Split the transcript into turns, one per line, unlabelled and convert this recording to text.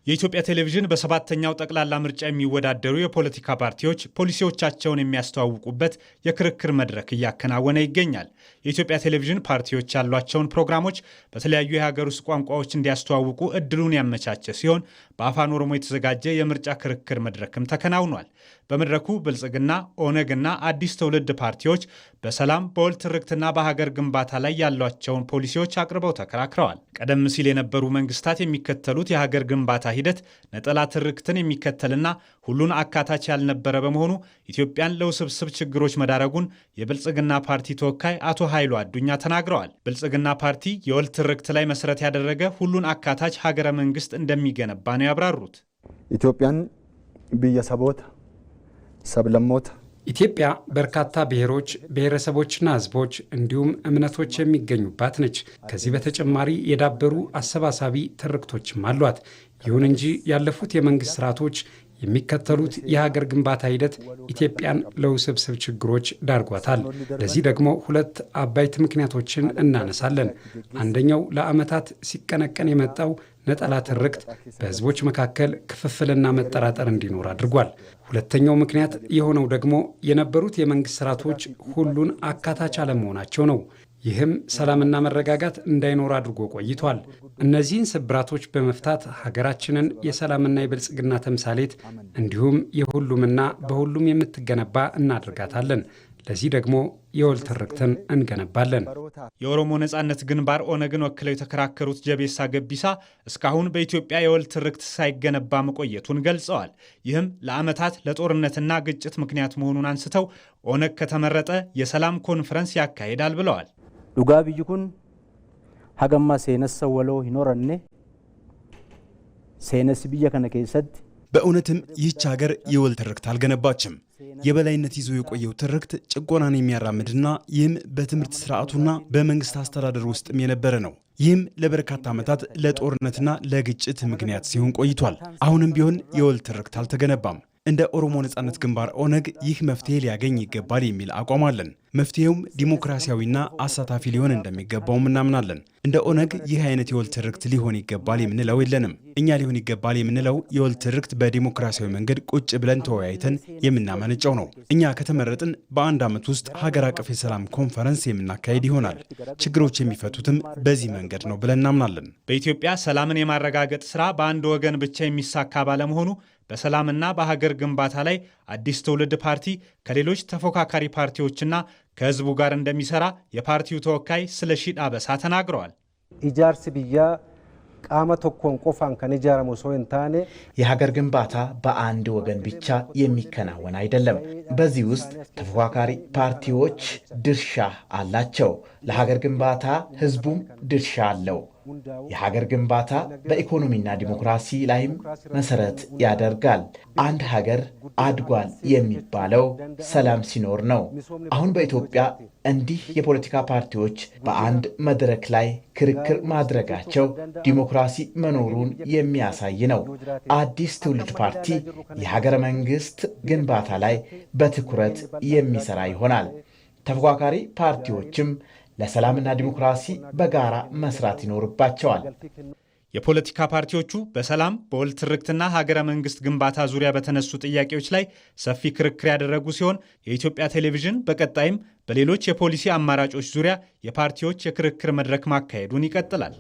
የኢትዮጵያ ቴሌቪዥን በሰባተኛው ጠቅላላ ምርጫ የሚወዳደሩ የፖለቲካ ፓርቲዎች ፖሊሲዎቻቸውን የሚያስተዋውቁበት የክርክር መድረክ እያከናወነ ይገኛል። የኢትዮጵያ ቴሌቪዥን ፓርቲዎች ያሏቸውን ፕሮግራሞች በተለያዩ የሀገር ውስጥ ቋንቋዎች እንዲያስተዋውቁ እድሉን ያመቻቸ ሲሆን በአፋን ኦሮሞ የተዘጋጀ የምርጫ ክርክር መድረክም ተከናውኗል። በመድረኩ ብልጽግና፣ ኦነግና አዲስ ትውልድ ፓርቲዎች በሰላም በወል ትርክትና በሀገር ግንባታ ላይ ያሏቸውን ፖሊሲዎች አቅርበው ተከራክረዋል። ቀደም ሲል የነበሩ መንግስታት የሚከተሉት የሀገር ግንባታ ሂደት ነጠላ ትርክትን የሚከተልና ሁሉን አካታች ያልነበረ በመሆኑ ኢትዮጵያን ለውስብስብ ችግሮች መዳረጉን የብልጽግና ፓርቲ ተወካይ አቶ ኃይሉ አዱኛ ተናግረዋል። ብልጽግና ፓርቲ የወል ትርክት ላይ መሰረት ያደረገ ሁሉን አካታች ሀገረ መንግስት እንደሚገነባ ነው ያብራሩት።
ኢትዮጵያን ብየሰቦት ሰብለሞት
ኢትዮጵያ በርካታ ብሔሮች፣ ብሔረሰቦችና ህዝቦች እንዲሁም እምነቶች የሚገኙባት ነች። ከዚህ በተጨማሪ የዳበሩ አሰባሳቢ ትርክቶችም አሏት። ይሁን እንጂ ያለፉት የመንግስት ስርዓቶች የሚከተሉት የሀገር ግንባታ ሂደት ኢትዮጵያን ለውስብስብ ችግሮች ዳርጓታል። ለዚህ ደግሞ ሁለት አበይት ምክንያቶችን እናነሳለን። አንደኛው ለዓመታት ሲቀነቀን የመጣው ነጠላ ትርክት በህዝቦች መካከል ክፍፍልና መጠራጠር እንዲኖር አድርጓል። ሁለተኛው ምክንያት የሆነው ደግሞ የነበሩት የመንግስት ስርዓቶች ሁሉን አካታች አለመሆናቸው ነው። ይህም ሰላምና መረጋጋት እንዳይኖር አድርጎ ቆይቷል። እነዚህን ስብራቶች በመፍታት ሀገራችንን የሰላምና የብልጽግና ተምሳሌት እንዲሁም የሁሉምና በሁሉም የምትገነባ እናድርጋታለን። ለዚህ ደግሞ የወል ትርክትን እንገነባለን።
የኦሮሞ ነጻነት ግንባር ኦነግን ወክለው የተከራከሩት ጀቤሳ ገቢሳ እስካሁን በኢትዮጵያ የወል ትርክት ሳይገነባ መቆየቱን ገልጸዋል። ይህም ለዓመታት ለጦርነትና ግጭት ምክንያት መሆኑን አንስተው ኦነግ ከተመረጠ የሰላም ኮንፈረንስ ያካሂዳል ብለዋል።
ዱጋ ብይኩን ሀገማ ሴነስ ሰወሎ ይኖረኔ ሴነስ ብየ ከነ ኬሰት
በእውነትም ይህች ሀገር የወል ትርክት አልገነባችም። የበላይነት ይዞ የቆየው ትርክት ጭቆናን የሚያራምድና ይህም በትምህርት ስርዓቱና በመንግስት አስተዳደር ውስጥም የነበረ ነው። ይህም ለበርካታ ዓመታት ለጦርነትና ለግጭት ምክንያት ሲሆን ቆይቷል። አሁንም ቢሆን የወል ትርክት አልተገነባም። እንደ ኦሮሞ ነጻነት ግንባር ኦነግ ይህ መፍትሄ ሊያገኝ ይገባል የሚል አቋም አለን። መፍትሄውም ዲሞክራሲያዊና አሳታፊ ሊሆን እንደሚገባውም እናምናለን። እንደ ኦነግ ይህ አይነት የወል ትርክት ሊሆን ይገባል የምንለው የለንም። እኛ ሊሆን ይገባል የምንለው የወል ትርክት በዲሞክራሲያዊ መንገድ ቁጭ ብለን ተወያይተን የምናመነጨው ነው። እኛ ከተመረጥን በአንድ ዓመት ውስጥ ሀገር አቀፍ የሰላም ኮንፈረንስ የምናካሄድ ይሆናል። ችግሮች የሚፈቱትም በዚህ መንገድ ነው ብለን እናምናለን።
በኢትዮጵያ ሰላምን የማረጋገጥ ስራ በአንድ ወገን ብቻ የሚሳካ ባለመሆኑ በሰላምና በሀገር ግንባታ ላይ አዲስ ትውልድ ፓርቲ ከሌሎች ተፎካካሪ ፓርቲዎችና ከህዝቡ ጋር እንደሚሰራ የፓርቲው ተወካይ ስለሺ ዳበሳ ተናግረዋል።
ኢጃርስ ብያ ቃመ ቶኮን ቆፋን ከነጃራሙ ሶንታኔ
የሀገር ግንባታ በአንድ ወገን ብቻ የሚከናወን አይደለም። በዚህ ውስጥ ተፎካካሪ ፓርቲዎች ድርሻ አላቸው። ለሀገር ግንባታ ህዝቡም ድርሻ አለው። የሀገር ግንባታ በኢኮኖሚና ዲሞክራሲ ላይም መሰረት ያደርጋል። አንድ ሀገር አድጓል የሚባለው ሰላም ሲኖር ነው። አሁን በኢትዮጵያ እንዲህ የፖለቲካ ፓርቲዎች በአንድ መድረክ ላይ ክርክር ማድረጋቸው ዲሞክራሲ መኖሩን የሚያሳይ ነው። አዲስ ትውልድ ፓርቲ የሀገረ መንግስት ግንባታ ላይ በትኩረት የሚሰራ ይሆናል። ተፎካካሪ ፓርቲዎችም ለሰላምና ዲሞክራሲ በጋራ መስራት ይኖርባቸዋል።
የፖለቲካ ፓርቲዎቹ በሰላም በወል ትርክትና ሀገረ መንግስት ግንባታ ዙሪያ በተነሱ ጥያቄዎች ላይ ሰፊ ክርክር ያደረጉ ሲሆን የኢትዮጵያ ቴሌቪዥን በቀጣይም በሌሎች የፖሊሲ አማራጮች ዙሪያ የፓርቲዎች የክርክር መድረክ ማካሄዱን ይቀጥላል።